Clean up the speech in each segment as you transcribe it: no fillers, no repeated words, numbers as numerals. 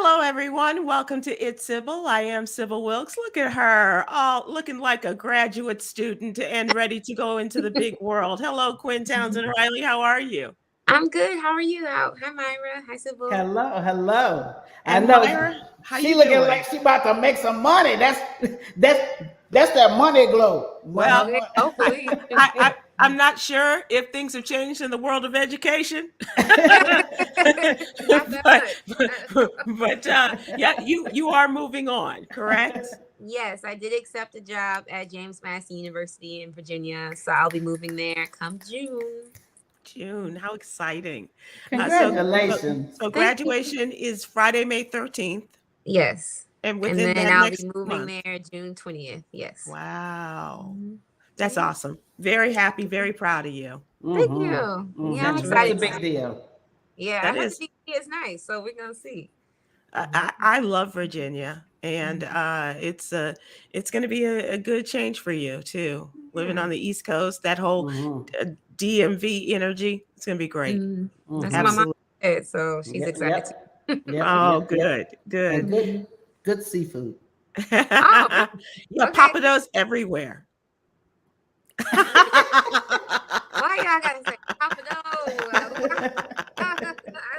Hello, everyone. Welcome to It's Sybil. I am Sybil Wilkes. Look at her, all looking like a graduate student and ready to go into the big world. Hello, Kwyn Townsend Riley. How are you? I'm good. How are you? Hi, Myra. Hi, Sybil. Hello. I And know Myra, how she you looking doing? like she about to make some money. That's that's that money glow. Well, Okay, hopefully. I'm not sure if things have changed in the world of education, Not that but much. yeah, you are moving on, correct? Yes, I did accept a job at James Madison University in Virginia, so I'll be moving there come June. June, how exciting! Uh, so, so, Congratulations. so Thank you. graduation is Friday, May 13th, Yes, and and within then that I'll be next moving month. there June 20th. Yes. Wow, Mhm. that's Yeah. awesome. Very happy, very proud of you. Thank you. Yeah, I'm That's That's really a excited to big see. exciting. deal. Yeah, I That heard is. DC is nice, so we're gonna see. I love Virginia, and it's going to be a good change for you too. Living Yeah. on the East Coast, that whole Mm-hmm. DMV energy, it's going to be great. That's what my Mm-hmm. mom Absolutely. said, so she's Yep, excited too. yep, yep, Oh, yep, yep. good, good. And good Mhm. good seafood. Oh, Yeah, okay. Papados everywhere. Why y'all gotta say Papa No? I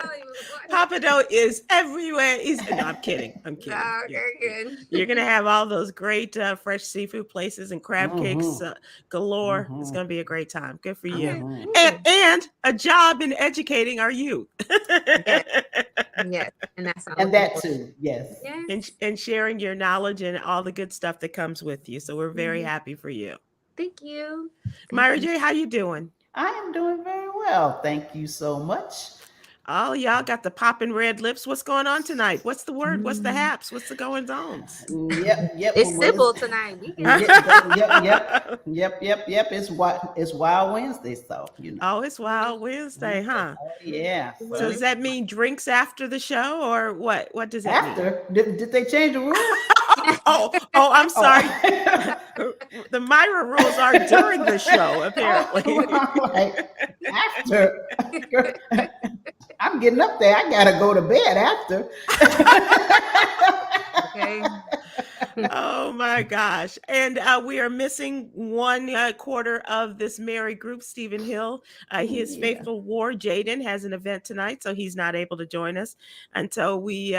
don't even what. Papa Dough is everywhere. Is no, I'm kidding. I'm kidding. Oh, Yeah, okay, yeah. good. You're gonna have all those great fresh seafood places and crab cakes Mm-hmm. galore. It's Mm-hmm. gonna be a great time. Good for you. Okay, Mm-hmm. cool. And a job in educating our youth. Yes, yes, and that's what I'm And looking that for. too. Yes. Yes. And sharing your knowledge and all the good stuff that comes with you. So we're very Mhm. happy for you. Thank you. Thank Myra you. J, how you doing? I am doing very well. Thank you so much. Oh, y'all got the popping red lips. What's going on tonight? What's the word? What's the Mm. haps? What's the goings ons? Yep. It's Well, Sybil tonight. We can yep, yep. It's Wild Wednesday, so Oh, it's Wild Mhm. Wednesday, huh? Oh yeah. So So does that mean drinks after the show or what? What does that mean? after did they change the rules? I'm sorry. Oh, The Myra rules are during the show, apparently. I'm like after. I'm getting up there. I gotta go to bed after. okay. Oh my gosh. And we are missing one quarter of this merry group, Stephen Hill. His Yeah. faithful war, Jaden, has an event tonight, so he's not able to join us. And so we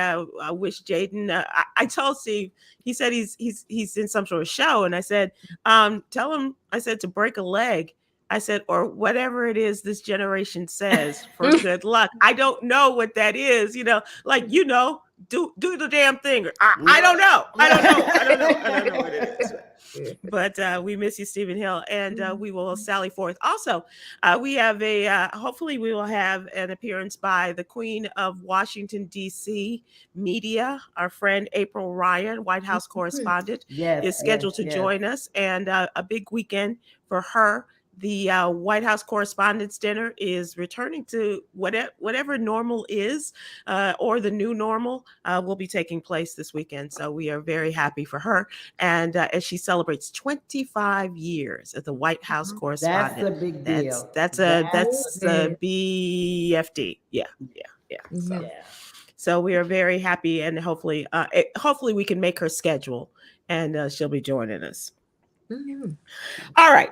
wish Jaden, I told Steve, he said he's in some sort of show. And I said, tell him, I said, to break a leg. I said, or whatever it is this generation says for good luck. I don't know what that is, like, do the damn thing. I don't know. I don't know. I don't know. I don't know what it is. But we miss you, Stephen Hill, and we will sally forth. Also, we have hopefully we will have an appearance by the Queen of Washington, D.C. media. Our friend April Ryan, White House correspondent, Yes, is yes, scheduled to yes. join us, and a big weekend for her. The White House Correspondents' Dinner is returning to whatever normal is, or the new normal will be taking place this weekend. So we are very happy for her. And as she celebrates 25 years as the White House That's correspondent, a big that's deal. that's a That's a that's big a BFD. Yeah, yeah, yeah. So Mhm. yeah. so we are very happy, and hopefully we can make her schedule, and she'll be joining us. Mhm. All right.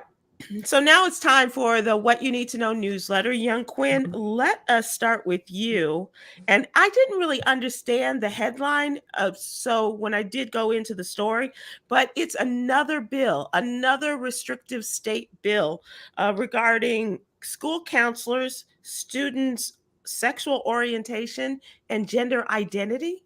So now it's time for the What You Need to Know newsletter. Young Quinn, let us start with you. And I didn't really understand the headline so when I did go into the story, but it's another bill, another restrictive state bill regarding school counselors, students' sexual orientation, and gender identity.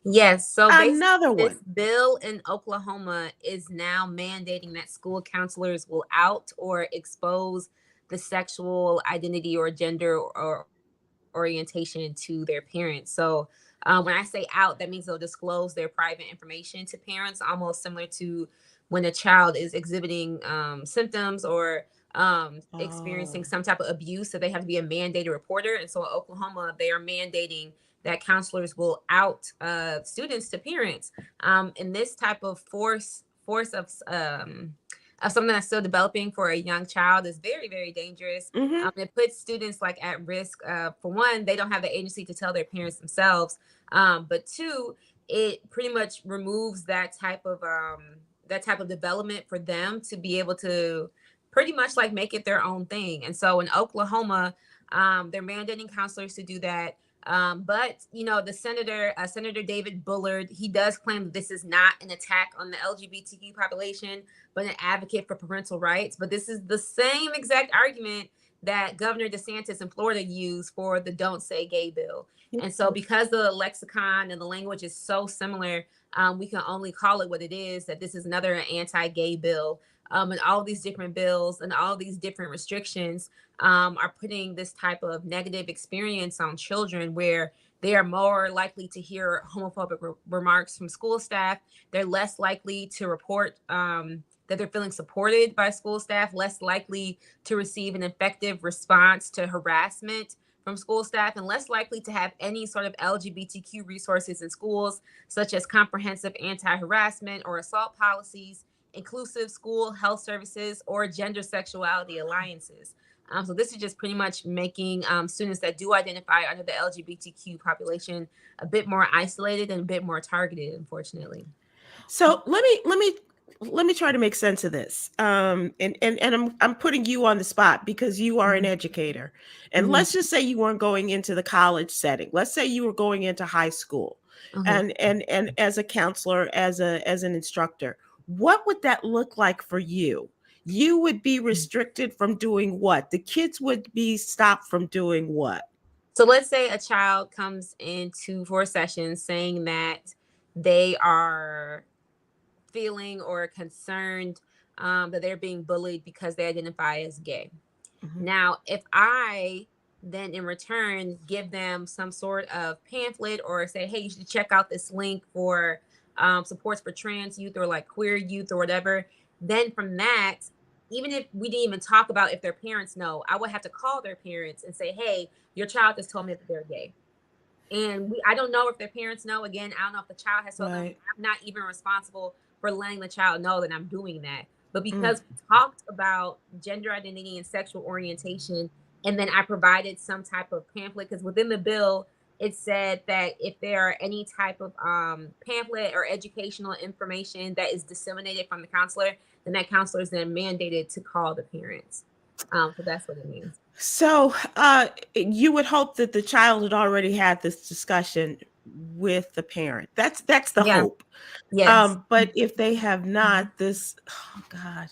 Yes, so basically, Another this one. bill in Oklahoma is now mandating that school counselors will out or expose the sexual identity or gender or orientation to their parents. So, when I say out, that means they'll disclose their private information to parents, almost similar to when a child is exhibiting symptoms or experiencing Oh. some type of abuse. So, they have to be a mandated reporter. And so, in Oklahoma, they are mandating that counselors will out students to parents. And this type of force of something that's still developing for a young child is very, very dangerous. Mhm. It puts students like at risk. For one, they don't have the agency to tell their parents themselves. But two, it pretty much removes that type of development for them to be able to pretty much like make it their own thing. And so in Oklahoma, they're mandating counselors to do that. But the Senator David Bullard, he does claim that this is not an attack on the LGBTQ population, but an advocate for parental rights. But this is the same exact argument that Governor DeSantis in Florida used for the Don't Say Gay bill. And so because the lexicon and the language is so similar, we can only call it what it is, that this is another anti-gay bill. And all these different bills and all these different restrictions are putting this type of negative experience on children, where they are more likely to hear homophobic remarks from school staff. They're less likely to report that they're feeling supported by school staff, less likely to receive an effective response to harassment from school staff, and less likely to have any sort of LGBTQ resources in schools, such as comprehensive anti-harassment or assault policies, inclusive school health services, or gender sexuality alliances. So this is just pretty much making students that do identify under the LGBTQ population a bit more isolated and a bit more targeted, unfortunately. So let me try to make sense of this. And I'm putting you on the spot because you are an educator. And let's just say you weren't going into the college setting. Let's say you were going into high school, and as a counselor, as an instructor, what would that look like for you? You would be restricted from doing what? The kids would be stopped from doing what? So let's say a child comes into for a session saying that they are feeling or concerned that they're being bullied because they identify as gay. Now, if I then in return give them some sort of pamphlet or say, hey, you should check out this link for supports for trans youth or like queer youth or whatever, then from that, even if we didn't even talk about if their parents know, I would have to call their parents and say, hey, your child just told me that they're gay. And I don't know if their parents know. Again, I don't know if the child has told them. I'm not even responsible for letting the child know that I'm doing that. But because we talked about gender identity and sexual orientation, and then I provided some type of pamphlet, because within the bill, it said that if there are any type of pamphlet or educational information that is disseminated from the counselor, then that counselor is then mandated to call the parents. So that's what it means. So you would hope that the child had already had this discussion with the parent. That's the hope. Yes. But if they have not, this, oh God,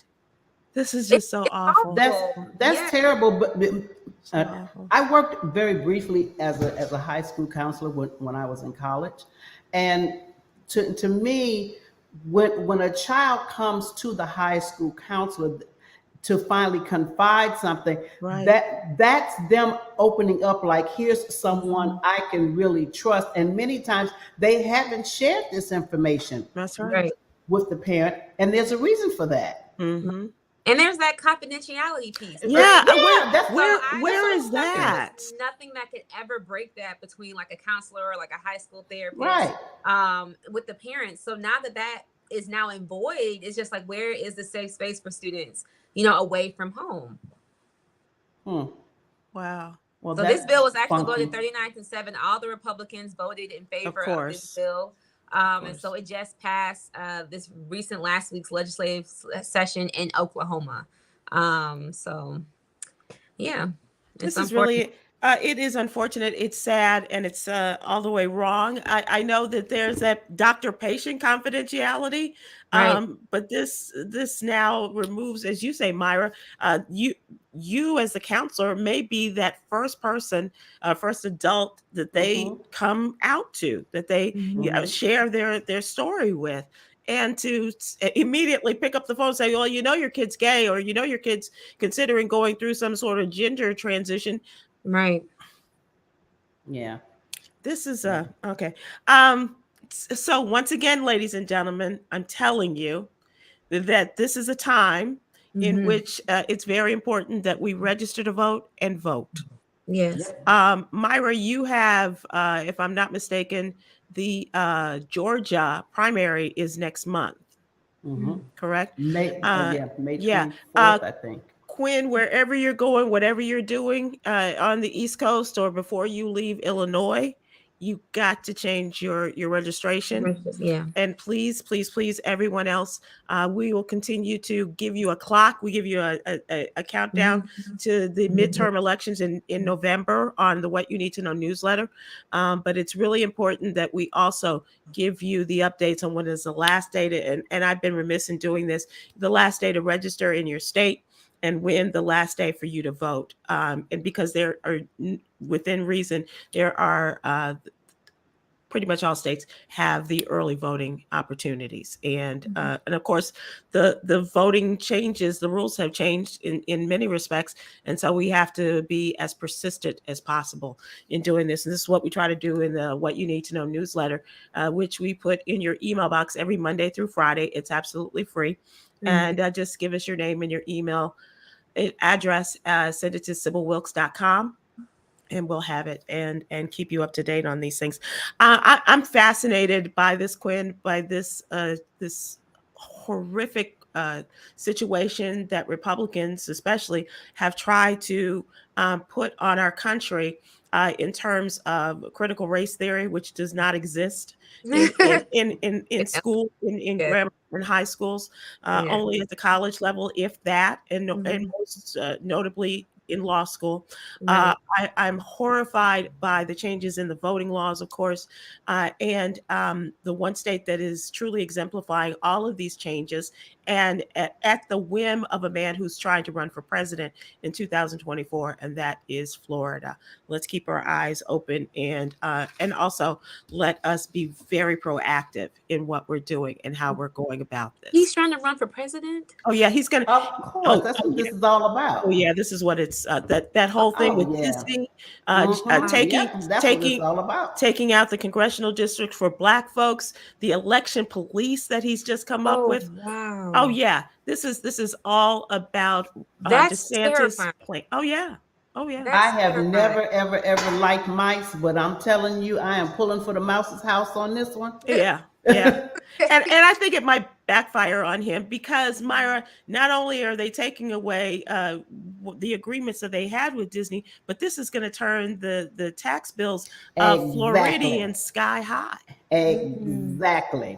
this is just so awful. That's terrible. But I worked very briefly as a high school counselor when I was in college, and to me, when a child comes to the high school counselor to finally confide something, that's them opening up, like, here's someone I can really trust. And many times they haven't shared this information with the parent, and there's a reason for that. And there's that confidentiality piece. Where is that? There's nothing that could ever break that between like a counselor or like a high school therapist, with the parents. So now that is now in void, it's just like, where is the safe space for students, away from home? Wow. Well, so this bill was actually voted 39-7. All the Republicans voted in favor of this bill. And so it just passed this recent last week's legislative session in Oklahoma. So yeah, this is really, it is unfortunate. It's sad, and it's all the way wrong. I know that there's that doctor-patient confidentiality, but this now removes, as you say, Myra, you as a counselor may be that first person, first adult that they come out to, that they share their story with. And to immediately pick up the phone and say, well, your kid's gay, or your kid's considering going through some sort of gender transition. Right. Yeah. This is okay. So once again, ladies and gentlemen, I'm telling you that this is a time in which it's very important that we register to vote and vote. Yes. Myra, you have, if I'm not mistaken, the Georgia primary is next month. correct? May Yeah. 24th, I think. Kwyn, wherever you're going, whatever you're doing on the East Coast or before you leave Illinois, you got to change your registration. Yeah. And please, please, please, everyone else, we will continue to give you a clock. We give you a countdown to the midterm elections in November on the What You Need to Know newsletter. But it's really important that we also give you the updates on when is the last day to, and I've been remiss in doing this, the last day to register in your state, and when the last day for you to vote. And because there are, within reason, there are pretty much all states have the early voting opportunities. And of course, the voting changes, the rules have changed in many respects. And so we have to be as persistent as possible in doing this. And this is what we try to do in the What You Need to Know newsletter, which we put in your email box every Monday through Friday. It's absolutely free. And just give us your name and your email address, send it to SybilWilkes.com. And we'll have it and keep you up to date on these things. I'm fascinated by this, Kwyn, by this this horrific situation that Republicans, especially, have tried to put on our country in terms of critical race theory, which does not exist in school, in grammar and high schools, only at the college level, if that, and most notably in law school. I'm horrified by the changes in the voting laws, of course, and the one state that is truly exemplifying all of these changes, and at the whim of a man who's trying to run for president in 2024, and that is Florida. Let's keep our eyes open, and also let us be very proactive in what we're doing and how we're going about this. He's trying to run for president? Oh yeah, he's gonna. Of course, that's what this is all about. Oh yeah, this is what it's that whole thing with Disney that's what taking it's all about. Taking out the congressional district for Black folks, the election police that he's just come up with. Wow. Oh yeah, this is all about That's DeSantis' terrifying. plan. Oh yeah. I have never, ever liked mice, but I'm telling you, I am pulling for the mouse's house on this one. Yeah. And I think it might backfire on him because, Myra, not only are they taking away the agreements that they had with Disney, but this is going to turn the tax bills of Floridians sky high. Exactly.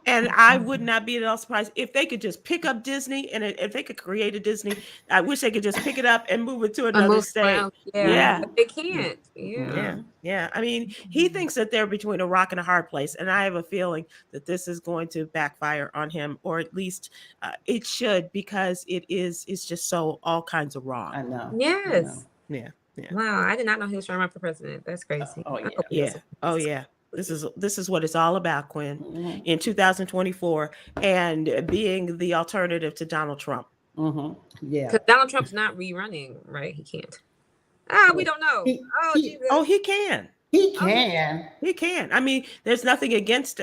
And I would not be at all surprised if they could just pick up Disney, and if they could create a Disney. I wish they could just pick it up and move it to another state. Yeah. But they can't. Yeah. I mean, he thinks that they're between a rock and a hard place, and I have a feeling that this is going to backfire on him, or at least it should, because it's just so all kinds of wrong. I know. Yes. Yeah. Wow, I did not know he was trying to run for president. That's crazy. Oh yeah. This is what it's all about, Kwyn, in 2024, and being the alternative to Donald Trump. Yeah. Because Donald Trump's not rerunning, right? He can't. We don't know. He can. He can. He can. I mean, there's nothing against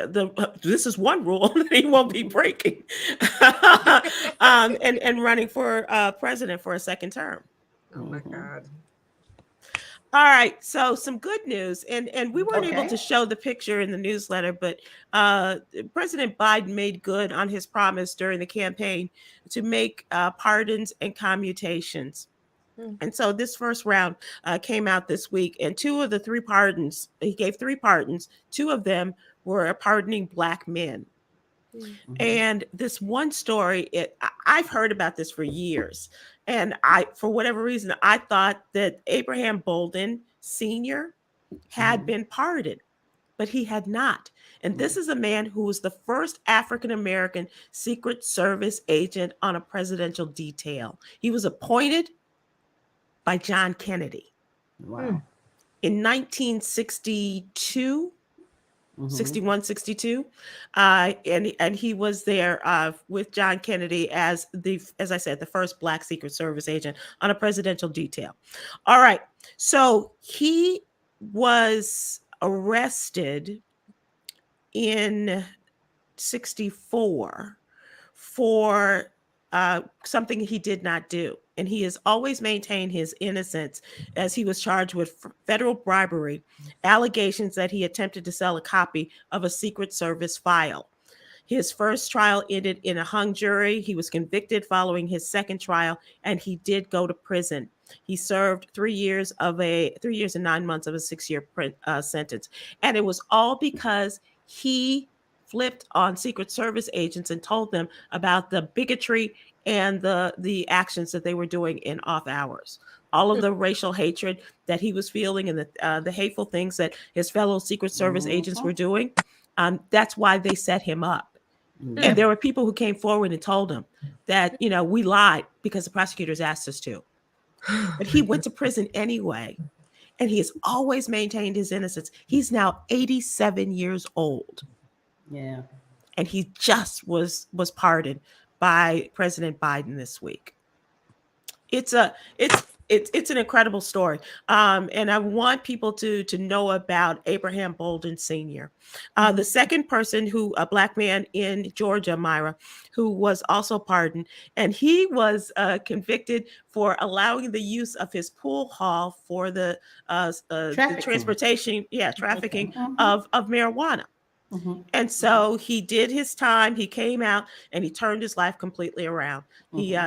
this is one rule that he won't be breaking. and running for president for a second term. Oh my God. All right, so some good news, and we weren't able to show the picture in the newsletter, but President Biden made good on his promise during the campaign to make pardons and commutations. And so this first round came out this week, and two of the three pardons, he gave three pardons. Two of them were pardoning Black men. And this one story, I've heard about this for years. And for whatever reason, I thought that Abraham Bolden Sr. had been pardoned, but he had not. And this is a man who was the first African-American Secret Service agent on a presidential detail. He was appointed by John Kennedy. Wow. In 1962. 61, 62. And he was there with John Kennedy as I said, the first Black Secret Service agent on a presidential detail. All right. So he was arrested in 64 for something he did not do. And he has always maintained his innocence, as he was charged with federal bribery, allegations that he attempted to sell a copy of a Secret Service file. His first trial ended in a hung jury. He was convicted following his second trial, and he did go to prison. He served 3 years and 9 months of a 6-year sentence. And it was all because he flipped on Secret Service agents and told them about the bigotry and the actions that they were doing in off hours. All of the racial hatred that he was feeling and the hateful things that his fellow Secret Service agents were doing. That's why they set him up. And there were people who came forward and told him that, we lied because the prosecutors asked us to. But he went to prison anyway. And he has always maintained his innocence. He's now 87 years old. Yeah. And he just was pardoned by President Biden this week. It's an incredible story. And I want people to know about Abraham Bolden Sr. The second person a black man in Georgia, Myra, who was also pardoned. And he was convicted for allowing the use of his pool hall for the transportation, trafficking of marijuana. And so he did his time. He came out and he turned his life completely around. He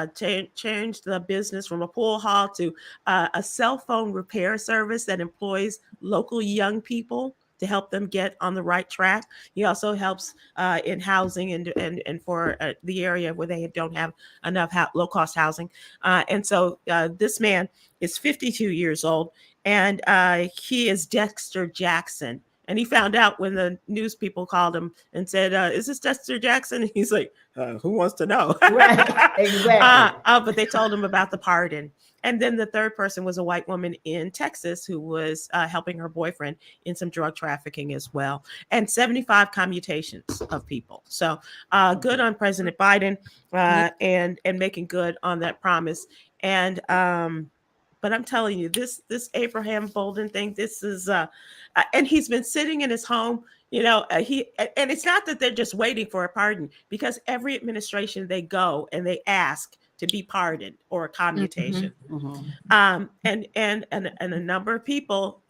changed the business from a pool hall to a cell phone repair service that employs local young people to help them get on the right track. He also helps in housing and for the area where they don't have enough low-cost housing. And so this man is 52 years old, and he is Dexter Jackson. And he found out when the news people called him and said, is this Dexter Jackson? And he's like, who wants to know? Right, exactly. But they told him about the pardon. And then the third person was a white woman in Texas who was helping her boyfriend in some drug trafficking as well. And 75 commutations of people. So good on President Biden and making good on that promise. And but I'm telling you, this Abraham Bolden thing, this is, and he's been sitting in his home, and it's not that they're just waiting for a pardon, because every administration they go and they ask to be pardoned or a commutation. And a number of people,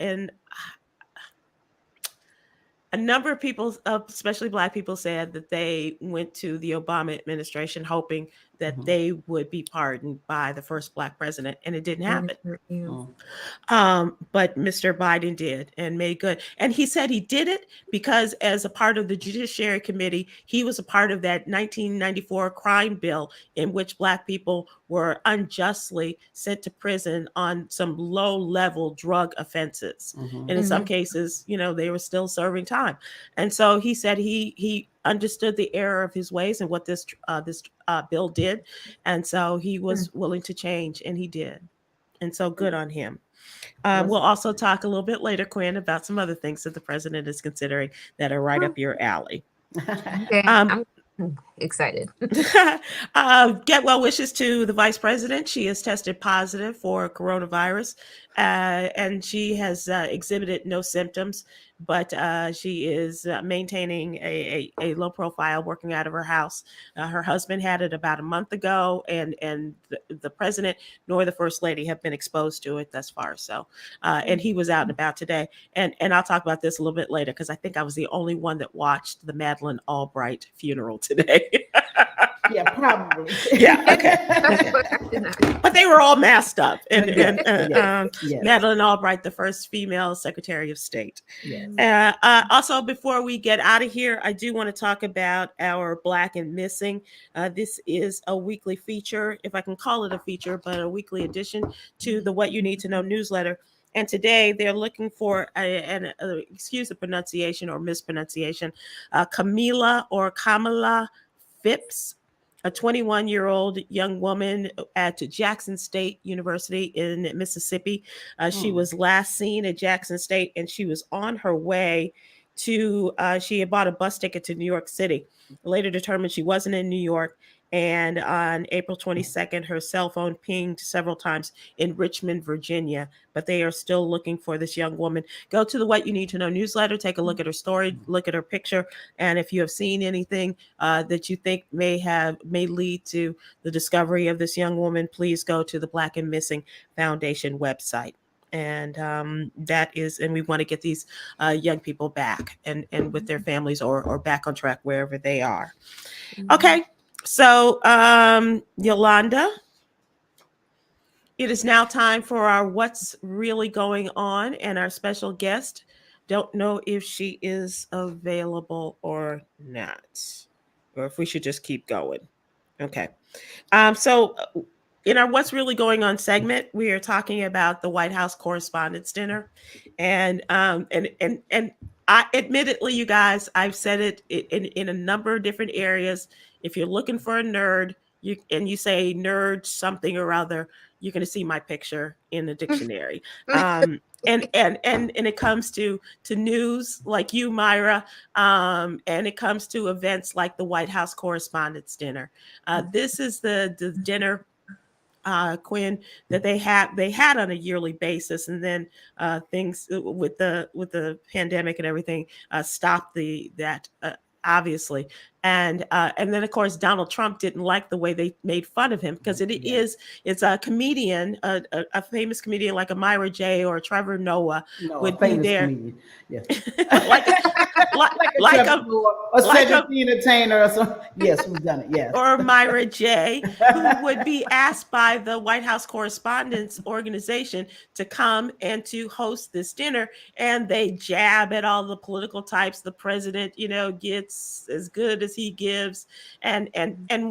especially Black people, said that they went to the Obama administration hoping that they would be pardoned by the first Black president, and it didn't happen. But Mr. Biden did and made good. And he said he did it because as a part of the Judiciary Committee, he was a part of that 1994 crime bill in which Black people were unjustly sent to prison on some low-level drug offenses. And in some cases, they were still serving time. And so he said he understood the error of his ways and what this bill did. And so he was willing to change, and he did. And so good on him. We'll also talk a little bit later, Kwyn, about some other things that the president is considering that are right up your alley. Okay. I'm excited. Get well wishes to the vice president. She has tested positive for coronavirus, and she has exhibited no symptoms, but she is maintaining a low profile, working out of her house. Her husband had it about a month ago, and the president nor the first lady have been exposed to it thus far. So, and he was out and about today. And I'll talk about this a little bit later, because I think I was the only one that watched the Madeleine Albright funeral today. Yeah, probably. Yeah, okay. But they were all masked up. And Yes. Madeleine Albright, the first female Secretary of State. Yes. Also, before we get out of here, I do want to talk about our Black and Missing. This is a weekly feature, if I can call it a feature, but a weekly addition to the What You Need to Know newsletter. And today they're looking for excuse the pronunciation or mispronunciation, Kamala Phipps, a 21-year-old young woman at Jackson State University in Mississippi. She was last seen at Jackson State, and she was on her way to, she had bought a bus ticket to New York City. Later determined she wasn't in New York. And on April 22nd, her cell phone pinged several times in Richmond, Virginia, but they are still looking for this young woman. Go to the What You Need to Know newsletter, take a look at her story, look at her picture. And if you have seen anything that you think may lead to the discovery of this young woman, please go to the Black and Missing Foundation website. And and we want to get these young people back and with their families or back on track wherever they are. Okay, so Yolanda, it is now time for our What's Really Going On, and our special guest, don't know if she is available or not, or if we should just keep going. Okay. So in our What's Really Going On segment, we are talking about the White House Correspondents' Dinner. And I admittedly, you guys, I've said it in a number of different areas. If you're looking for a nerd, you say nerd something or other, you're going to see my picture in the dictionary. And it comes to news like you, Myra, and it comes to events like the White House Correspondents' Dinner. This is the dinner, Kwyn, that they had on a yearly basis, and then things with the pandemic and everything stopped that obviously. And then of course Donald Trump didn't like the way they made fun of him, because it's a comedian, a famous comedian like a Myra J or a Trevor Noah would be there. Comedian. Yes. like a 17 entertainer or something. Yes, we've done it. Yes. Or Myra J, who would be asked by the White House Correspondents Organization to come and to host this dinner, and they jab at all the political types. The president, gets as good as he gives, and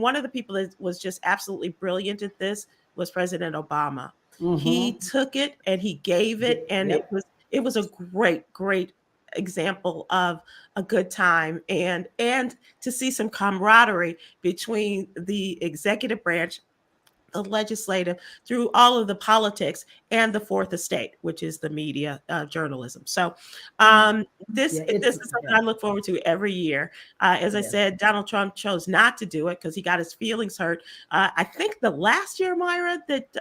one of the people that was just absolutely brilliant at this was President Obama. Mm-hmm. He took it and he gave it, and it was a great example of a good time, and to see some camaraderie between the executive branch, the legislative, through all of the politics, and the fourth estate, which is the media, journalism. So this is something I look forward to every year. As I said, Donald Trump chose not to do it because he got his feelings hurt. I think the last year, Myra, that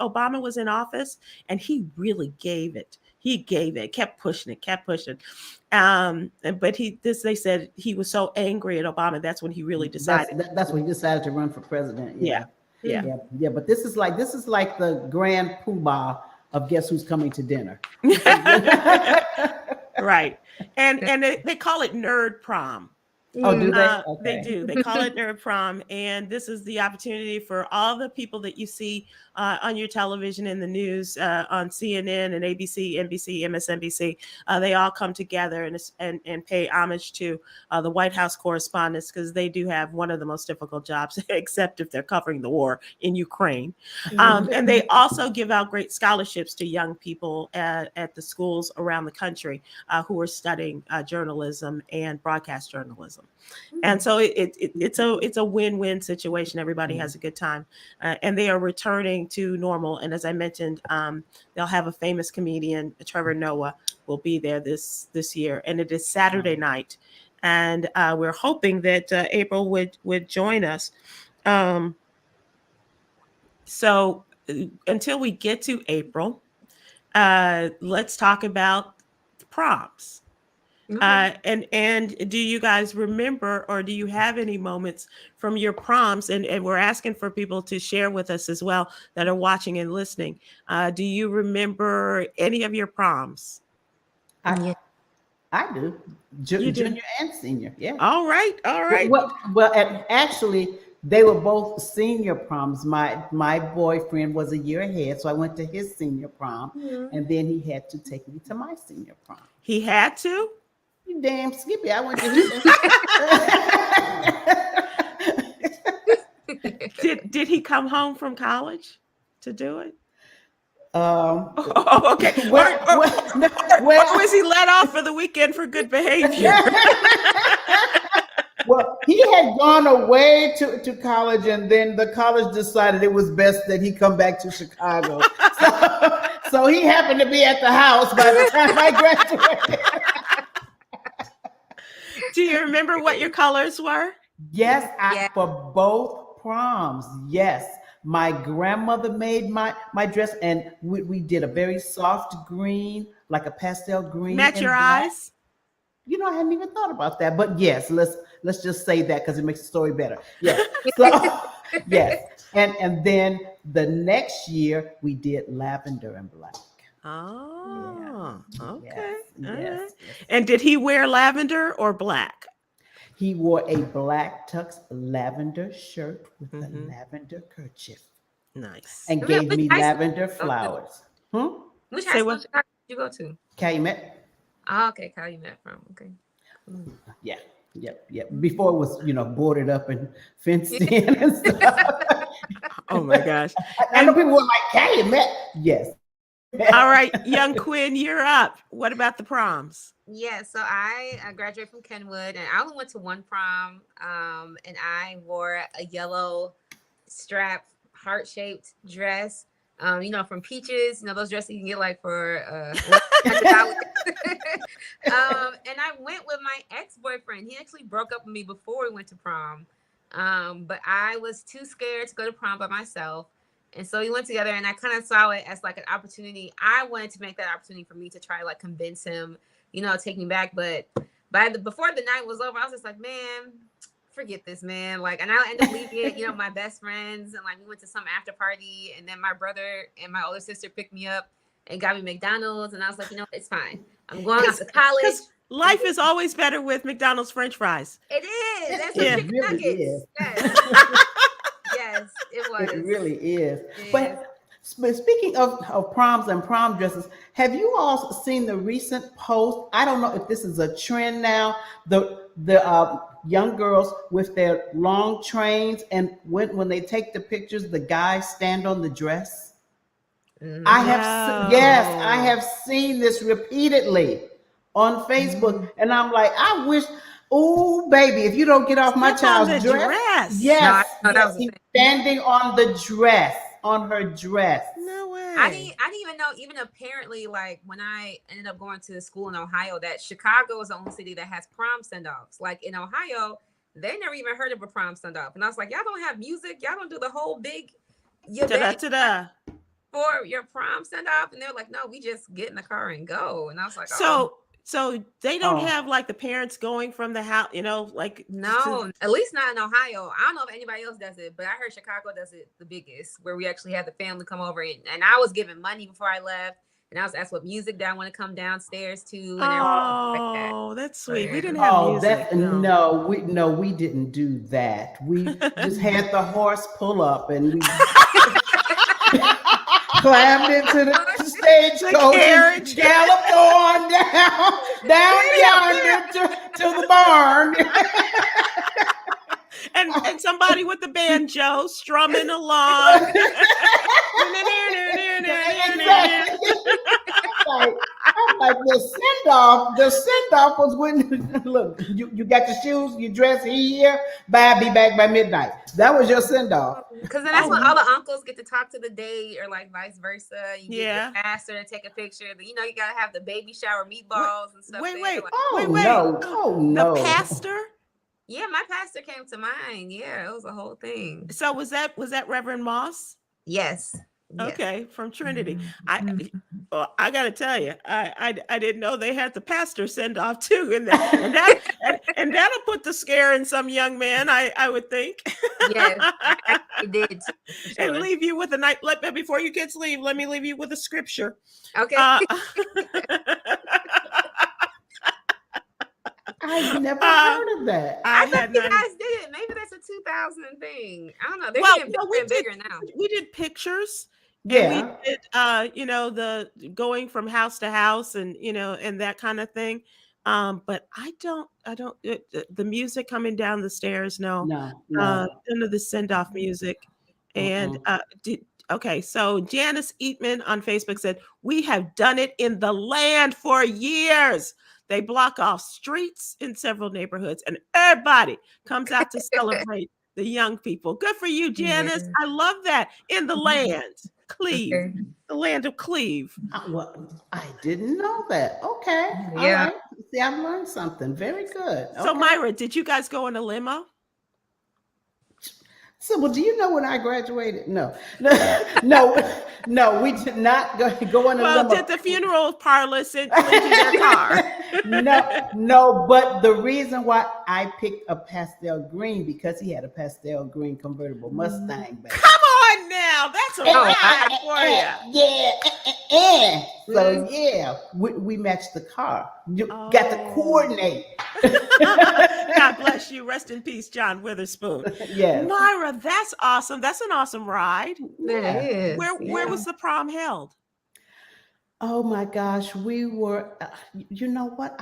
Obama was in office, and he really gave it. He gave it, kept pushing it. But they said he was so angry at Obama. That's when he really decided. That's when he decided to run for president. Yeah. But this is like the grand poobah of guess who's coming to dinner. Right. And they call it nerd prom. Oh, do they? Okay. They do. They call it nerd prom, and this is the opportunity for all the people that you see on your television, in the news, on CNN and ABC, NBC, MSNBC. They all come together and pay homage to the White House Correspondents, because they do have one of the most difficult jobs, except if they're covering the war in Ukraine. And they also give out great scholarships to young people at the schools around the country who are studying journalism and broadcast journalism. And so it's a win-win situation. Everybody has a good time, and they are returning to normal. And as I mentioned, they'll have a famous comedian, Trevor Noah, will be there this year, and it is Saturday night. And we're hoping that April would join us. So until we get to April, let's talk about proms. And do you guys remember, or do you have any moments from your proms? And we're asking for people to share with us as well that are watching and listening. Do you remember any of your proms? I do. Junior and senior. Yeah. All right. Well, actually, they were both senior proms. My boyfriend was a year ahead, so I went to his senior prom, and then he had to take me to my senior prom. He had to? You damn Skippy! I went to his. Did he come home from college to do it? Okay. Or was he let off for the weekend for good behavior? Well, he had gone away to college, and then the college decided it was best that he come back to Chicago. So he happened to be at the house by the time I graduated. Do you remember what your colors were? Yes, for both proms. Yes. My grandmother made my dress, and we did a very soft green, like a pastel green. Match your eyes? I hadn't even thought about that. But yes, let's just say that because it makes the story better. Yes. So, yes. And then the next year we did lavender and black. Oh, okay. Yes, All yes, right. yes. And did he wear lavender or black? He wore a black tux lavender shirt with a Mhm. lavender kerchief Nice. and Which gave me high school lavender did you go to? flowers. Hmm? Which high Say school what? did you go to? Calumet? Oh, okay, Kyle, you met from. Okay. Yeah, yep. Before it was, boarded up and fenced in and stuff. Oh my gosh. I know And people were like, Calumet. Yes. all right, young Quinn, you're up. What about the proms? Yeah, so I graduated from Kenwood, and I only went to one prom. And I wore a yellow strap, heart-shaped dress. From Peaches. Those dresses you can get like for $100. And I went with my ex-boyfriend. He actually broke up with me before we went to prom. But I was too scared to go to prom by myself. And so we went together, and I kind of saw it as like an opportunity. I wanted to make that opportunity for me to try to like convince him, take me back. But before the night was over, I was just like, man, forget this, man. Like, and I ended up leaving it, my best friends, and like we went to some after party, and then my brother and my older sister picked me up and got me McDonald's, and I was like, it's fine. I'm going off to college. Life is always better with McDonald's French fries. It is. That's It chicken really nuggets. is. Yes. Yes, it was. It really is. It But speaking of proms and prom dresses, have you all seen the recent post? I don't know if this is a trend now. The young girls with their long trains, and when they take the pictures, the guys stand on the dress. I have seen this repeatedly on Facebook, and I'm like, I wish. Oh, baby, if you don't get off my child's dress. Yes, no, that was he's standing on the dress, on her dress. No way. I didn't even know, even apparently, like when I ended up going to school in Ohio, that Chicago is the only city that has prom send-offs. Like in Ohio, they never even heard of a prom send-off. And I was like, y'all don't have music? Y'all don't do the whole big for your prom send-off? And they're like, no, we just get in the car and go. And I was like, So they don't have like the parents going from the house, like no, at least not in Ohio. I don't know if anybody else does it, but I heard Chicago does it the biggest, where we actually had the family come over, and I was given money before I left, and I was asked what music that I want to come downstairs to, and oh, that's sweet. We didn't have music. We didn't do that. We just had the horse pull up, and we climbed into the stagecoach and galloped on down yonder to the barn. and somebody with the banjo strumming along. I'm like the send-off was when, look, you got your shoes, your dress here, be back by midnight. That was your send-off. Because then that's when all the uncles get to talk to the date, or like vice versa. You get the pastor to take a picture. You gotta have the baby shower meatballs and stuff. Wait. No. The pastor? Yeah, my pastor came to mind. Yeah, it was a whole thing. So was that Reverend Moss? Yes. Okay, from Trinity. I gotta tell you, I didn't know they had the pastor send off too, and that'll put the scare in some young man, I would think. Yes, I did too, sure. And leave you with a night. Before you kids leave, let me leave you with a scripture. Okay. I've never heard of that. I thought you guys did. Maybe that's a 2000 thing. I don't know. They're getting bigger now. We did pictures. Yeah. And we did, the going from house to house, and and that kind of thing. But I don't. The music coming down the stairs. No. None of the send off music. And okay, so Janice Eatman on Facebook said, we have done it in the land for years. They block off streets in several neighborhoods, and everybody comes out to celebrate the young people. Good for you, Janice. Yeah. I love that. In the land, Cleve, the land of Cleve. I didn't know that. Okay. Yeah. All right. See, I've learned something. Very good. So, Myra, did you guys go in a limo? Sybil, do you know when I graduated? No, we did not go in a limo. Did the funeral parlor send you their car? No, but the reason why I picked a pastel green, because he had a pastel green convertible Mustang back. Come on now. Now that's a ride for you. Yeah. So yeah, we matched the car. You got to coordinate. God bless you. Rest in peace, John Witherspoon. Yes. Myra, that's awesome. That's an awesome ride. That is. Where was the prom held? Oh my gosh, we were. You know what?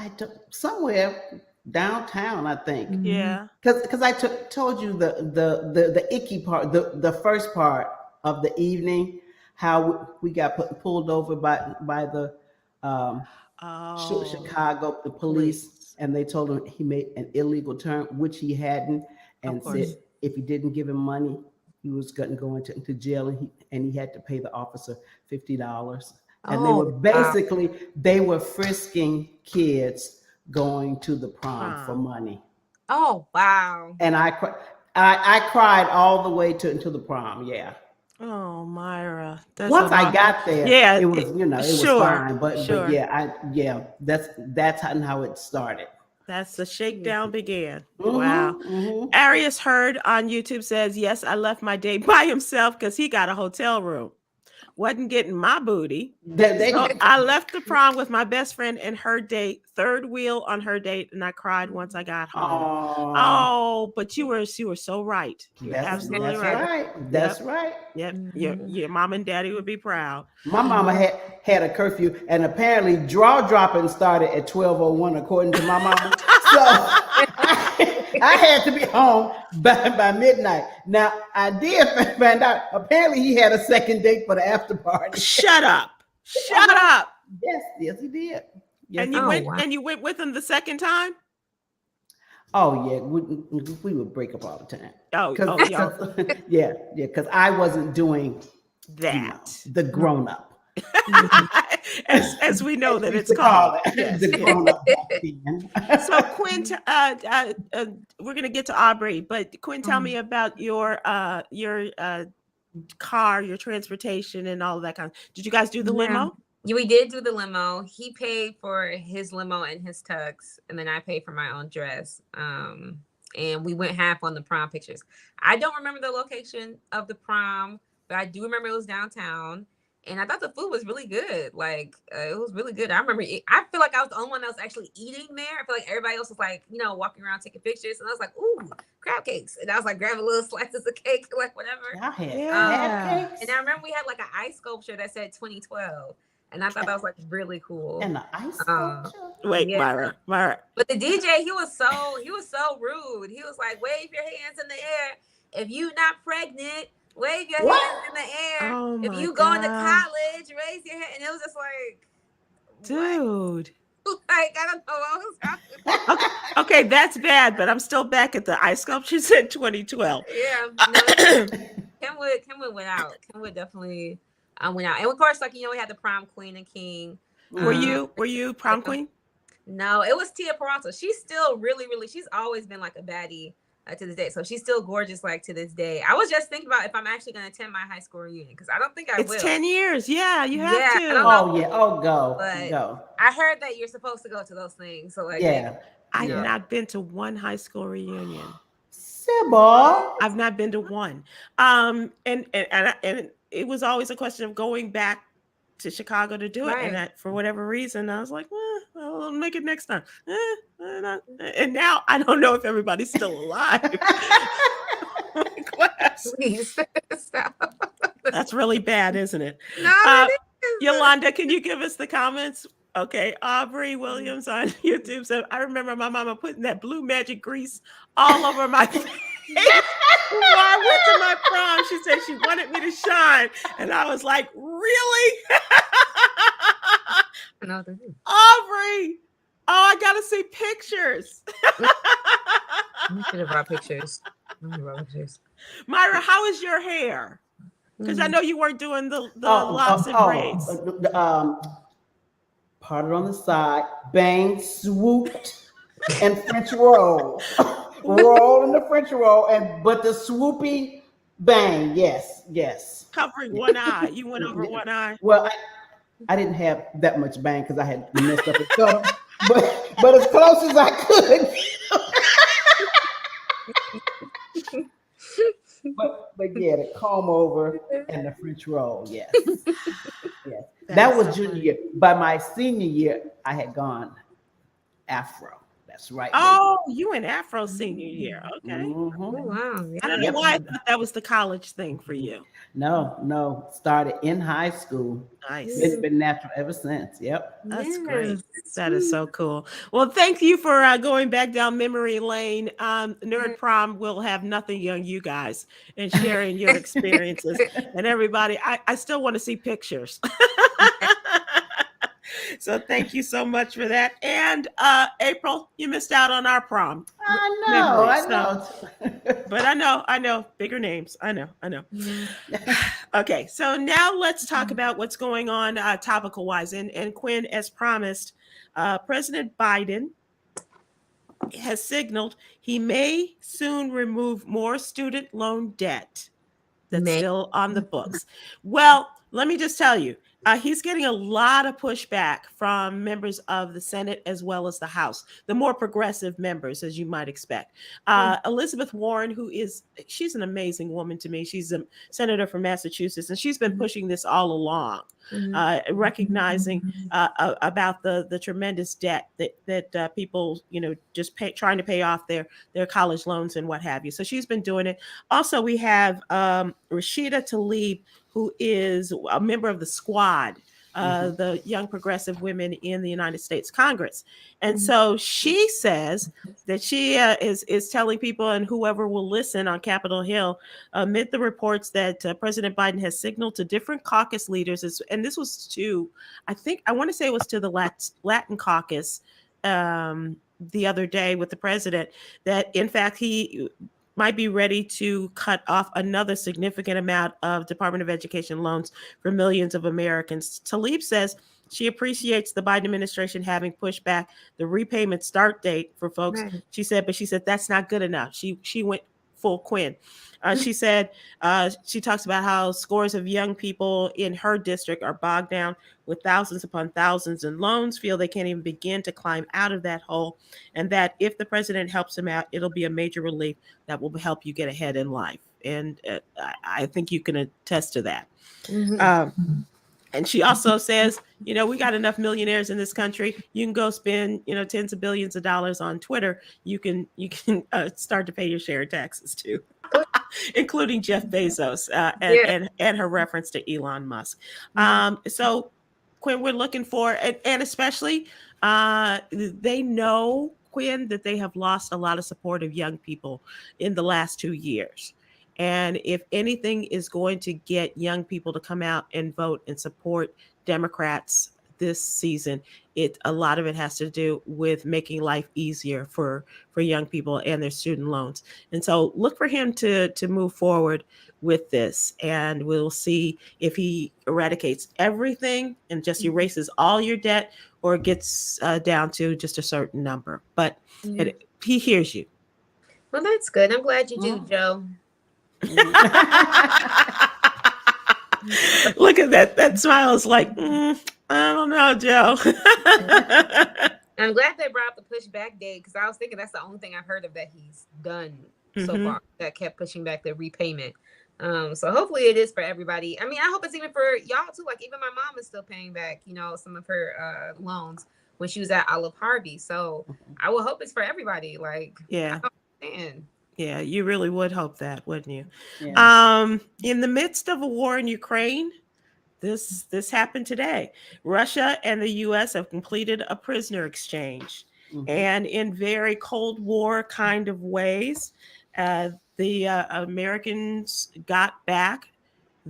Somewhere downtown, I think. Yeah. Because I told you the icky part, the first part of the evening, how we got pulled over by the Chicago the police, and they told him he made an illegal turn, which he hadn't, and said if he didn't give him money, he was going to go into jail, and he had to pay the officer $50. And they were basically they were frisking kids going to the prom for money. Oh wow! And I cried all the way to the prom. Yeah. Oh, Myra. Once I got there, yeah, it was it was fine. But yeah, that's how it started. That's the shakedown began. Wow. Arius Heard on YouTube says, yes, I left my date by himself because he got a hotel room. Wasn't getting my booty. So I left the prom with my best friend and her date, third wheel on her date, and I cried once I got home. Oh, but you were so right. You're absolutely right. That's right. Yep. Your mom and daddy would be proud. My mama had a curfew, and apparently draw dropping started at 12:01, according to my mama. So I had to be home by midnight. Now, I did find out, apparently he had a second date for the after party. Shut up. Shut up. Yes, he did. Yes, and you went with him the second time? Oh, yeah. We would break up all the time. Yeah. Because I wasn't doing that. The grown-up. as we know that it's called. The grown-up. So Kwyn, we're gonna get to Aubrey, but Kwyn, tell me about your car, your transportation, and all of that kind of. Did you guys do the limo? Yeah, we did do the limo. He paid for his limo and his tux, and then I paid for my own dress. And we went half on the prom pictures. I don't remember the location of the prom, but I do remember it was downtown. And I thought the food was really good. Like, it was really good. I remember, I feel like I was the only one that was actually eating there. I feel like everybody else was like, walking around taking pictures. And I was like, ooh, crab cakes. And I was like, grabbing little slices of cake, like whatever. Yeah. And I remember we had like an ice sculpture that said 2012. And I thought that was like really cool. And the ice sculpture? Wait, yeah. Myra. But the DJ, he was so rude. He was like, wave your hands in the air. If you not pregnant, wave your hands in the air. Oh if you going to college, raise your hand. And it was just like, dude. Like, I don't know what was happening. Okay, that's bad, but I'm still back at the ice sculptures in 2012. Yeah. Kenwood went out. Kenwood definitely went out. And of course, like, we had the prom queen and king. Were you prom queen? No, it was Tia Peralta. She's still really, really, she's always been like a baddie. To this day, so she's still gorgeous. Like to this day, I was just thinking about if I'm actually going to attend my high school reunion because I don't think I will. It's 10 years. Yeah, you have to. Go. I heard that you're supposed to go to those things. So like, I've not been to one high school reunion. Sybil, I've not been to one. And it was always a question of going back to Chicago to do it, and for whatever reason, I was like, I'll make it next time. And now I don't know if everybody's still alive. Please stop. That's really bad, isn't it? No, Yolanda, can you give us the comments? Okay, Aubrey Williams on YouTube said, I remember my mama putting that blue magic grease all over my face. Before I went to my prom, she said she wanted me to shine. And I was like, really? No, Aubrey. Oh, I got to see pictures. You should have brought pictures. Myra, how is your hair? Because I know you weren't doing the locks and braids. Parted on the side, bang, swooped, and French roll. Roll in the French roll, but the swoopy bang, yes. Covering one eye. You went over one eye. Well, I didn't have that much bang because I had messed up the color, but as close as I could. But Yeah, the comb over and the French roll. Yes. Yes. That That is was so junior funny. year. By my senior year, I had gone Afro. That's right, baby. Oh, you in Afro senior year. Okay. Oh, wow. I don't know Yep. why I thought that was the college thing for you. No. Started in high school. Nice. Been natural ever since. Yep. That's great. Yes. That is so cool. Well, thank you for going back down memory lane. Nerd Prom will have nothing young you guys and sharing your experiences. And everybody, I still want to see pictures. So thank you so much for that. And April, you missed out on our prom. I know. But I know bigger names. I know. Okay, so now let's talk about what's going on topical wise. And Kwyn, as promised, President Biden has signaled he may soon remove more student loan debt that's still on the books. Well, let me just tell you, he's getting a lot of pushback from members of the Senate as well as the House, the more progressive members, as you might expect. Elizabeth Warren, she's an amazing woman to me. She's a senator from Massachusetts, and she's been pushing this all along, recognizing about the tremendous debt that people, just trying to pay off their college loans and what have you. So she's been doing it. Also, we have Rashida Tlaib, who is a member of the Squad, the Young Progressive Women in the United States Congress. And so she says that she is telling people and whoever will listen on Capitol Hill, amid the reports that President Biden has signaled to different caucus leaders, and this was I want to say it was to the Latin caucus the other day with the president, that in fact he might be ready to cut off another significant amount of Department of Education loans for millions of Americans. Tlaib says she appreciates the Biden administration having pushed back the repayment start date for folks. Right. She said that's not good enough. She went full Kwyn. She said she talks about how scores of young people in her district are bogged down with thousands upon thousands in loans, feel they can't even begin to climb out of that hole, and that if the president helps them out, it'll be a major relief that will help you get ahead in life. And I think you can attest to that. And she also says, we got enough millionaires in this country. You can go spend, tens of billions of dollars on Twitter. You can start to pay your share of taxes too, including Jeff Bezos and her reference to Elon Musk. So, Kwyn, we're looking for, and especially they know, Kwyn, that they have lost a lot of support of young people in the last 2 years. And if anything is going to get young people to come out and vote and support Democrats this season, a lot of it has to do with making life easier for young people and their student loans. And so look for him to move forward with this, and we'll see if he eradicates everything and just erases all your debt, or gets down to just a certain number. But he hears you. Well, that's good. I'm glad you do, Joe. Look at that smile. Is like, I don't know, Joe. I'm glad they brought up the pushback date, because I was thinking that's the only thing I've heard of that he's done so far, that kept pushing back the repayment. So hopefully it is for everybody. I mean, I hope it's even for y'all too. Like, even my mom is still paying back, some of her loans when she was at Olive Harvey. So I will hope it's for everybody. Like, yeah. I don't understand. Yeah, you really would hope that, wouldn't you? Yeah. In the midst of a war in Ukraine, this happened today. Russia and the U.S. have completed a prisoner exchange, and in very Cold War kind of ways, the Americans got back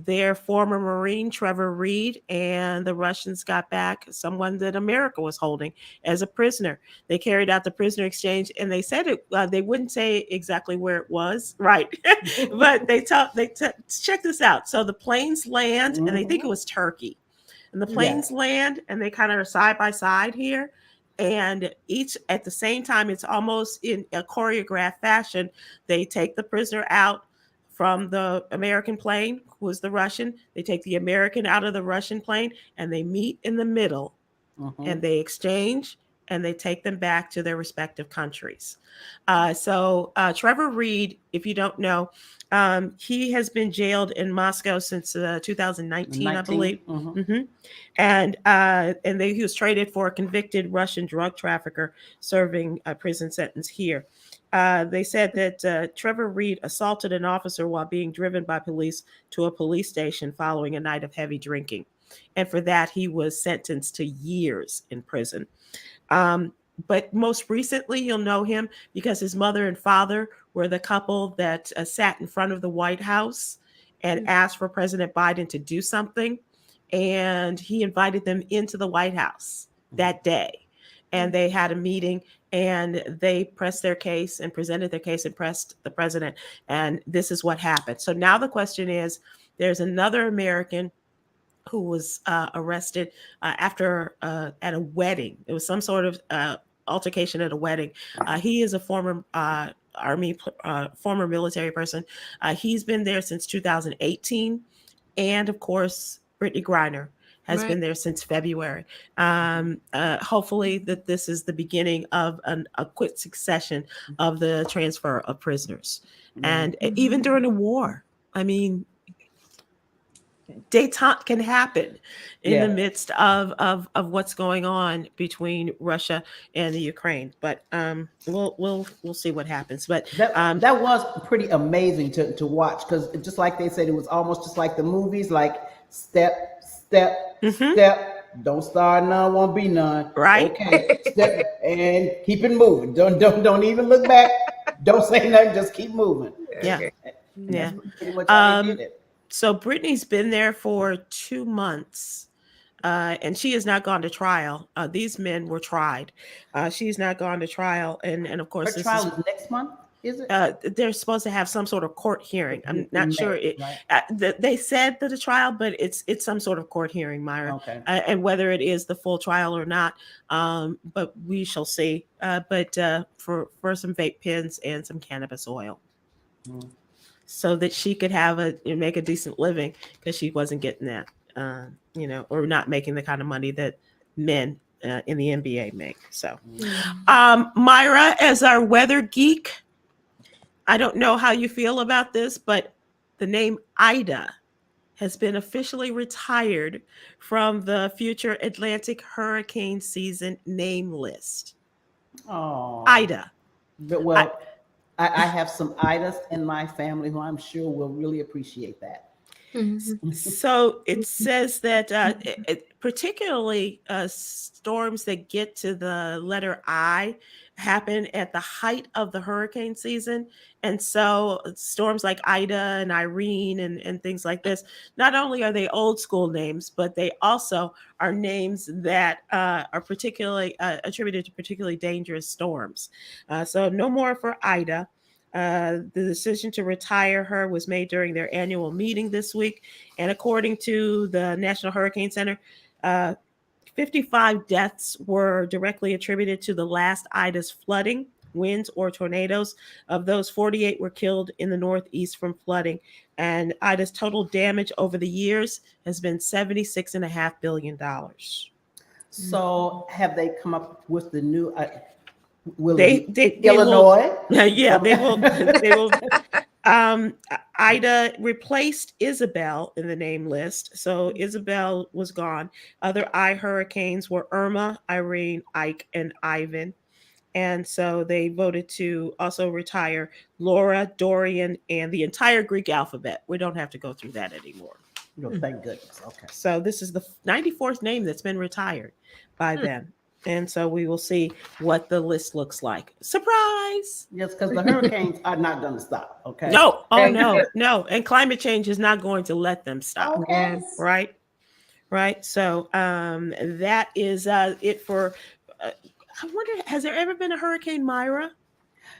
their former Marine, Trevor Reed, and the Russians got back someone that America was holding as a prisoner. They carried out the prisoner exchange, and they said they wouldn't say exactly where it was, right? But check this out. So the planes land, and they think it was Turkey. And the planes land, and they kind of are side by side here. And each at the same time, it's almost in a choreographed fashion. They take the prisoner out from the American plane, who was the Russian. They take the American out of the Russian plane, and they meet in the middle, and they exchange, and they take them back to their respective countries. So Trevor Reed, if you don't know, he has been jailed in Moscow since 2019, I believe. Mm-hmm. And he was traded for a convicted Russian drug trafficker serving a prison sentence here. They said that Trevor Reed assaulted an officer while being driven by police to a police station following a night of heavy drinking. And for that, he was sentenced to years in prison. But most recently, you'll know him because his mother and father were the couple that sat in front of the White House and asked for President Biden to do something. And he invited them into the White House that day. And they had a meeting and they pressed their case and presented their case and pressed the president. And this is what happened. So now the question is, there's another American who was arrested after at a wedding. It was some sort of altercation at a wedding. He is a former former military person. He's been there since 2018. And of course, Brittany Griner has been there since February. Hopefully that this is the beginning of a quick succession of the transfer of prisoners. And even during a war, I mean, detente can happen in the midst of what's going on between Russia and the Ukraine. But we'll see what happens. But that was pretty amazing to watch, because just like they said, it was almost just like the movies, like step, don't start none, won't be none. Right. Okay. Step and keep it moving. Don't even look back. Don't say nothing. Just keep moving. Yeah. Yeah. Pretty much how they did it. So Brittany's been there for 2 months, and she has not gone to trial. These men were tried. She's not gone to trial, and of course, her trial is next month. Is it? They're supposed to have some sort of court hearing. I'm not sure. They said that a trial, but it's some sort of court hearing, Myra. Okay. And whether it is the full trial or not, but we shall see. But for some vape pens and some cannabis oil. So that she could make a decent living, because she wasn't getting that, or not making the kind of money that men in the NBA make. So, Myra, as our weather geek, I don't know how you feel about this, but the name Ida has been officially retired from the future Atlantic hurricane season name list. Oh, Ida. Well, I have some Idas in my family who I'm sure will really appreciate that. So it says that particularly storms that get to the letter I happen at the height of the hurricane season. And so storms like Ida and Irene and things like this, not only are they old school names, but they also are names that are particularly attributed to particularly dangerous storms. So no more for Ida. The decision to retire her was made during their annual meeting this week. And according to the National Hurricane Center, 55 deaths were directly attributed to the last Ida's flooding, winds, or tornadoes. Of those, 48 were killed in the Northeast from flooding. And Ida's total damage over the years has been $76.5 billion. So have they come up with the new... They Illinois? Will, yeah, they will. They will. Ida replaced Isabel in the name list, so Isabel was gone. Other I hurricanes were Irma, Irene, Ike, and Ivan, and so they voted to also retire Laura, Dorian, and the entire Greek alphabet. We don't have to go through that anymore. No, thank goodness. Okay. So this is the 94th name that's been retired by them. And so we will see what the list looks like. Surprise! Yes, because the hurricanes are not going to stop. Okay. No. No. And climate change is not going to let them stop. Okay. Right. So that is it for. I wonder, has there ever been a Hurricane Myra?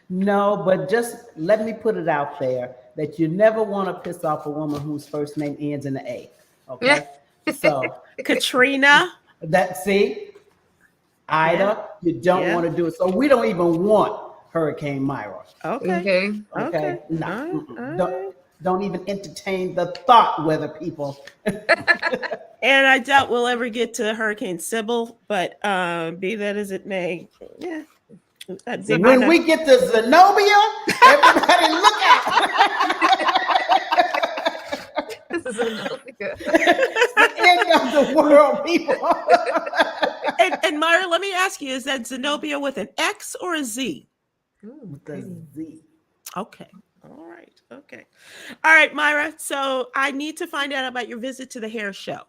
No, but just let me put it out there that you never want to piss off a woman whose first name ends in an A. Okay. So Katrina. Ida, you don't want to do it. So we don't even want Hurricane Myra. Okay. No. don't even entertain the thought, weather people. And I doubt we'll ever get to Hurricane Sybil, but be that as it may, yeah. When we get to Zenobia, everybody look out. This is Zenobia. It's the end of the world, people. And Myra, let me ask you, is that Zenobia with an X or a Z? With a Z. Okay. All right. Okay. All right, Myra. So I need to find out about your visit to the hair show.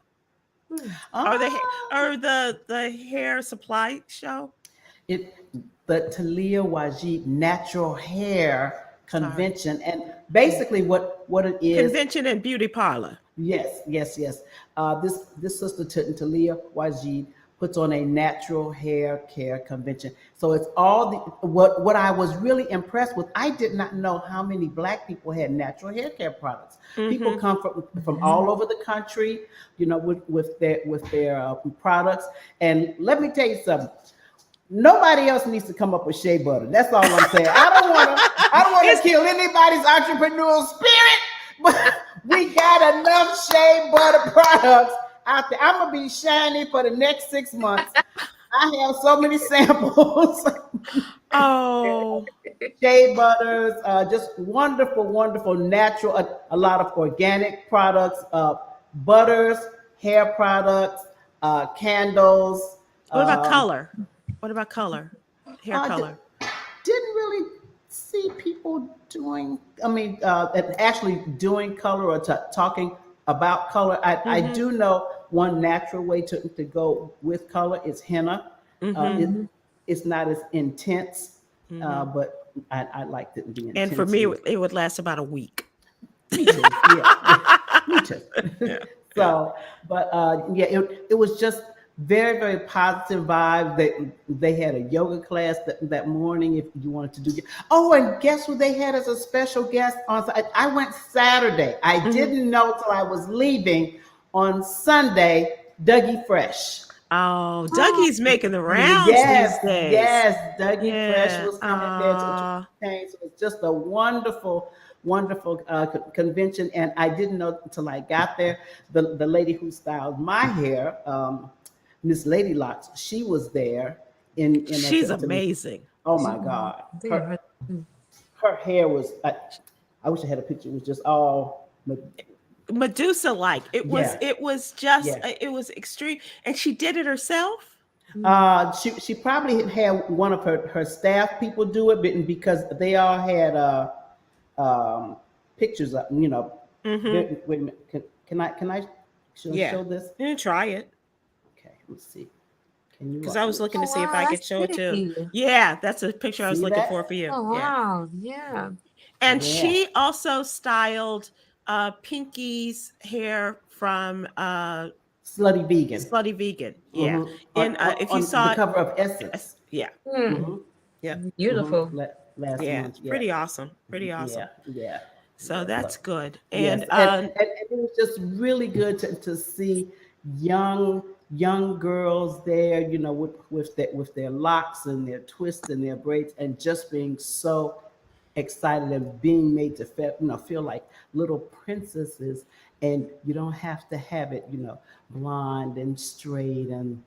Or the hair supply show? The Talia Wajid Natural Hair Convention. And basically what it is. Convention and beauty parlor. Yes. This sister Talia Wajid puts on a natural hair care convention. So it's all what I was really impressed with. I did not know how many Black people had natural hair care products. People come from all over the country, with their products. And let me tell you something. Nobody else needs to come up with shea butter. That's all I'm saying. I don't want to kill anybody's entrepreneurial spirit, but we got enough shea butter products out there. I'm gonna be shiny for the next 6 months. I have so many samples. Oh, shea butters, just wonderful, natural. A lot of organic products, butters, hair products, candles. What about color? What about color? Hair color? Didn't really see people doing. Actually doing color or talking about color. I do know one natural way to go with color is henna. It's not as intense, but I liked it to be intense. And for me, it would last about a week. Me too. Yeah. Me too. Yeah. So, but it was just very, very positive vibe. They had a yoga class that morning if you wanted to do. Oh, and guess who they had as a special guest on? I went Saturday. I didn't know till I was leaving on Sunday. Dougie Fresh. Oh, Dougie's making the rounds these days. Yes, Dougie Fresh was coming there to entertain. So it's just a wonderful convention. And I didn't know until I got there. The lady who styled my hair, Miss Lady Locks, she was there. She's amazing. Oh my God. Her hair was, I wish I had a picture. It was just all Medusa-like. It was extreme. And she did it herself? She probably had one of her staff people do it, because they all had pictures of, Wait a minute. Can I show this? You try it. Let's see. Can you? Because I was looking to see if I could show it too. Yeah, that's a picture I was looking for you. Oh wow, yeah. And she also styled Pinky's hair from Slutty Vegan. Yeah. And if you saw the cover of Essence. Yeah. Yeah. Beautiful. Last month. Yeah. Pretty awesome. Yeah. So that's good. And and it was just really good to see young girls there, with their locks and their twists and their braids, and just being so excited and being made to feel like little princesses. And you don't have to have it, blonde and straight and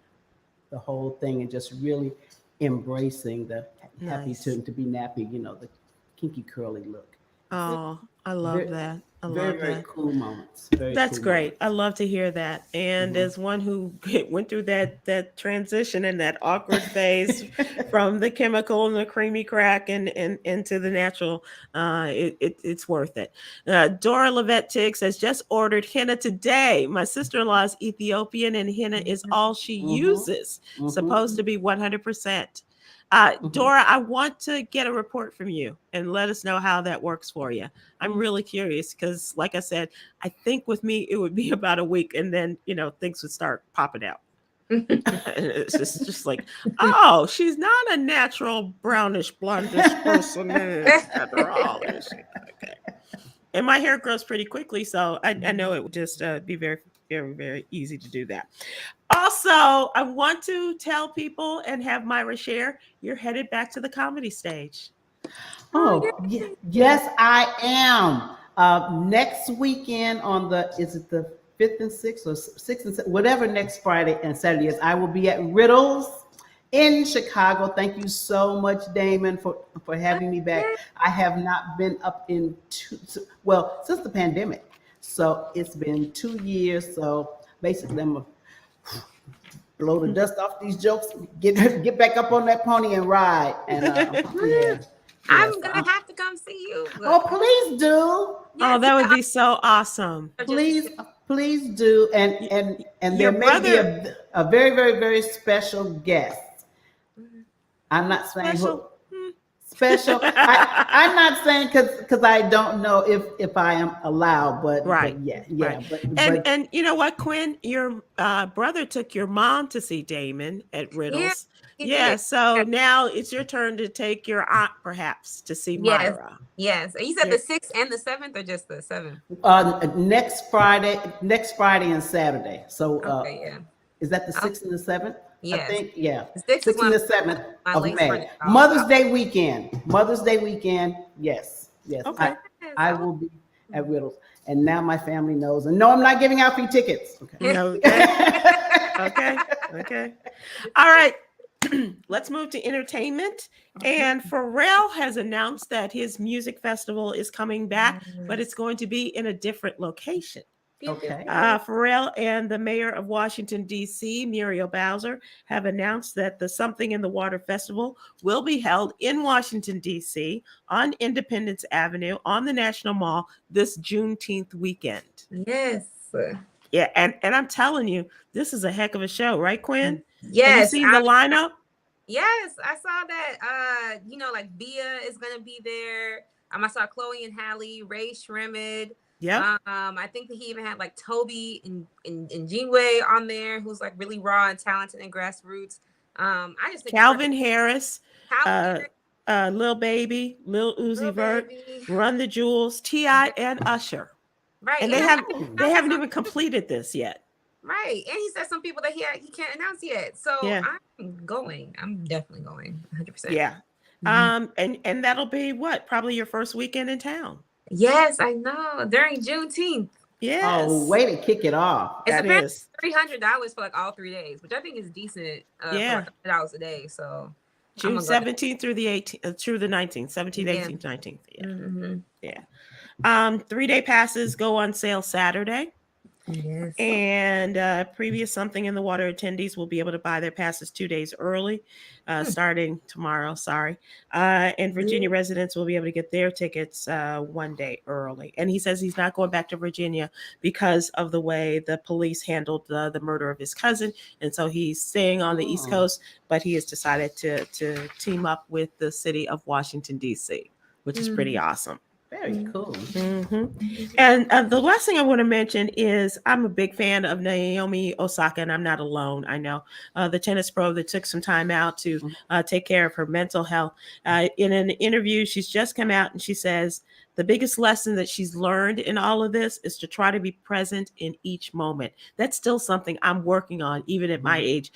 the whole thing, and just really embracing the happy to be nappy, the kinky curly look. Oh, I love that. I love that. Very cool moments. That's great. I love to hear that. And as one who went through that transition and that awkward phase from the chemical and the creamy crack and into the natural, it's worth it. Dora Levette Tiggs has just ordered henna today. My sister-in-law is Ethiopian, and henna is all she uses. Supposed to be 100%. Dora, I want to get a report from you and let us know how that works for you. I'm really curious because, like I said, I think with me it would be about a week, and then things would start popping out. It's just like, oh, she's not a natural brownish blondish person after all. Okay. And my hair grows pretty quickly, so I know it would just be very, very, very easy to do that. Also, I want to tell people and have Myra share, you're headed back to the comedy stage. Oh, yes, I am. Next weekend on is it the 5th and 6th or 6th and 7th, whatever next Friday and Saturday is, I will be at Riddles in Chicago. Thank you so much, Damon, for having me back. I have not been up in since the pandemic. So it's been 2 years. So basically I'm going to blow the dust off these jokes, get back up on that pony and ride. And yeah. I'm gonna have to come see you. Oh, please do. Oh, that would be so awesome. Please do. And Your there may be brother- a very, very, very special guest. I'm not saying special. I'm not saying because I don't know if I am allowed, but right. But right. But and you know what, Kwyn, your brother took your mom to see Damon at Riddles. Yeah, so now it's your turn to take your aunt perhaps to see Myra. Yes. And you said the 6th and the 7th or just the 7th? Next Friday and Saturday. So is that the 6th and the 7th? Yes. I think, yeah. The 6th and the 7th of May. Oh, Mother's Day weekend. Yes. Okay. I will be at Riddles. And now my family knows. And no, I'm not giving out free tickets. Okay. Okay. All right. Let's move to entertainment. And Pharrell has announced that his music festival is coming back, but it's going to be in a different location. Okay. Pharrell and the mayor of Washington, D.C., Muriel Bowser, have announced that the Something in the Water Festival will be held in Washington, D.C., on Independence Avenue on the National Mall this Juneteenth weekend. Yes. Yeah, and I'm telling you, this is a heck of a show, right, Kwyn? Yes. Have you seen the lineup? Yes, I saw that. Like Bia is gonna be there. I saw Chloe and Halle, Ray Shremmerd. Yeah. I think that he even had like Toby and Jinwei on there, who's like really raw and talented and grassroots. I just think Calvin Harris, Lil Baby, Lil Uzi Vert, Run the Jewels, T.I. and Usher. Right. And they haven't even completed this yet. Right. And he said some people that he can't announce yet. So I'm going. I'm definitely going 100%. Yeah. And that'll be probably your first weekend in town. Yes, I know. During Juneteenth. Yes. Oh, way to kick it off. It's $300 for like all 3 days, which I think is decent. For like $100 a day. So June 17th through the 18th, through the 19th, 17th, 18th, 19th. Yeah. Mm-hmm. Yeah. 3-day passes go on sale Saturday. Yes. And previous Something in the Water attendees will be able to buy their passes 2 days early, starting tomorrow. And Virginia residents will be able to get their tickets 1 day early. And he says he's not going back to Virginia because of the way the police handled the murder of his cousin. And so he's staying on the East Coast, but he has decided to team up with the city of Washington, D.C., which is pretty awesome. Very cool. Mm-hmm. And the last thing I want to mention is I'm a big fan of Naomi Osaka, and I'm not alone. I know the tennis pro that took some time out to take care of her mental health. In an interview, she's just come out and she says the biggest lesson that she's learned in all of this is to try to be present in each moment. That's still something I'm working on, even at my age.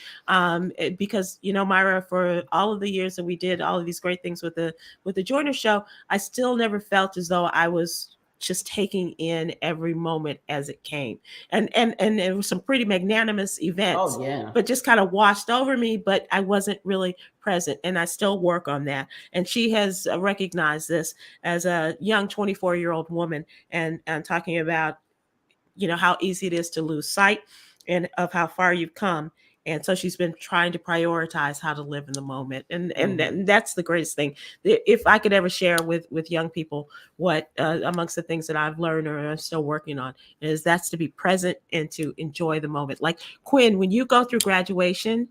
Because, Myra, for all of the years that we did all of these great things with the Joyner Show, I still never felt as though I was just taking in every moment as it came. And there were some pretty magnanimous events, but just kind of washed over me, but I wasn't really present. And I still work on that. And she has recognized this as a young 24-year-old woman and talking about, how easy it is to lose sight and of how far you've come. And so she's been trying to prioritize how to live in the moment. And that's the greatest thing. If I could ever share with young people what amongst the things that I've learned or I'm still working on is that's to be present and to enjoy the moment. Like Kwyn, when you go through graduation,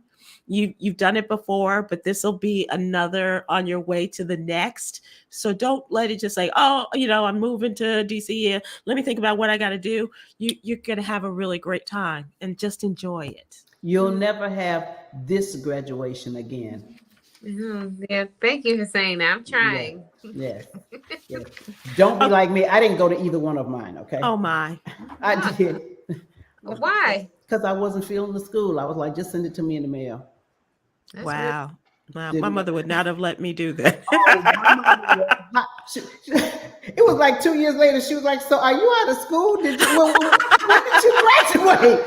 you've done it before, but this will be another on your way to the next. So don't let it just say, I'm moving to DC. Let me think about what I got to do. You're going to have a really great time and just enjoy it. You'll never have this graduation again. Yeah, thank you for saying that. I'm trying. Yes. Don't be like me. I didn't go to either one of mine, okay? Oh, my. I did. Why? Because I wasn't feeling the school. I was like, just send it to me in the mail. Wow. My mother would not have let me do that. Oh, my mother it was like 2 years later. She was like, "So are you out of school? When did you graduate?"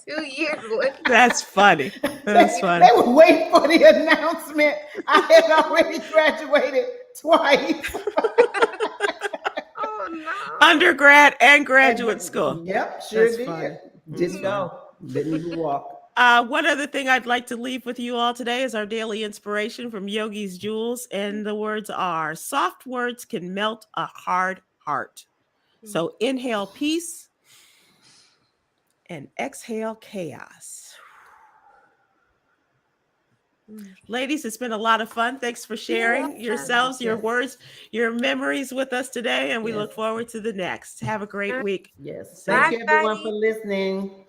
2 years later. That's funny. That's funny. They were waiting for the announcement. I had already graduated twice. Oh no. Undergrad and graduate school. Yep, sure That's did. funny. Didn't go. Didn't even walk. One other thing I'd like to leave with you all today is our daily inspiration from Yogi's Jewels. And the words are, soft words can melt a hard heart. So inhale peace and exhale chaos. Ladies, it's been a lot of fun. Thanks for sharing yourselves, your words, your memories with us today. And we look forward to the next. Have a great week. Yes. Bye, Thank you everyone buddy. for listening.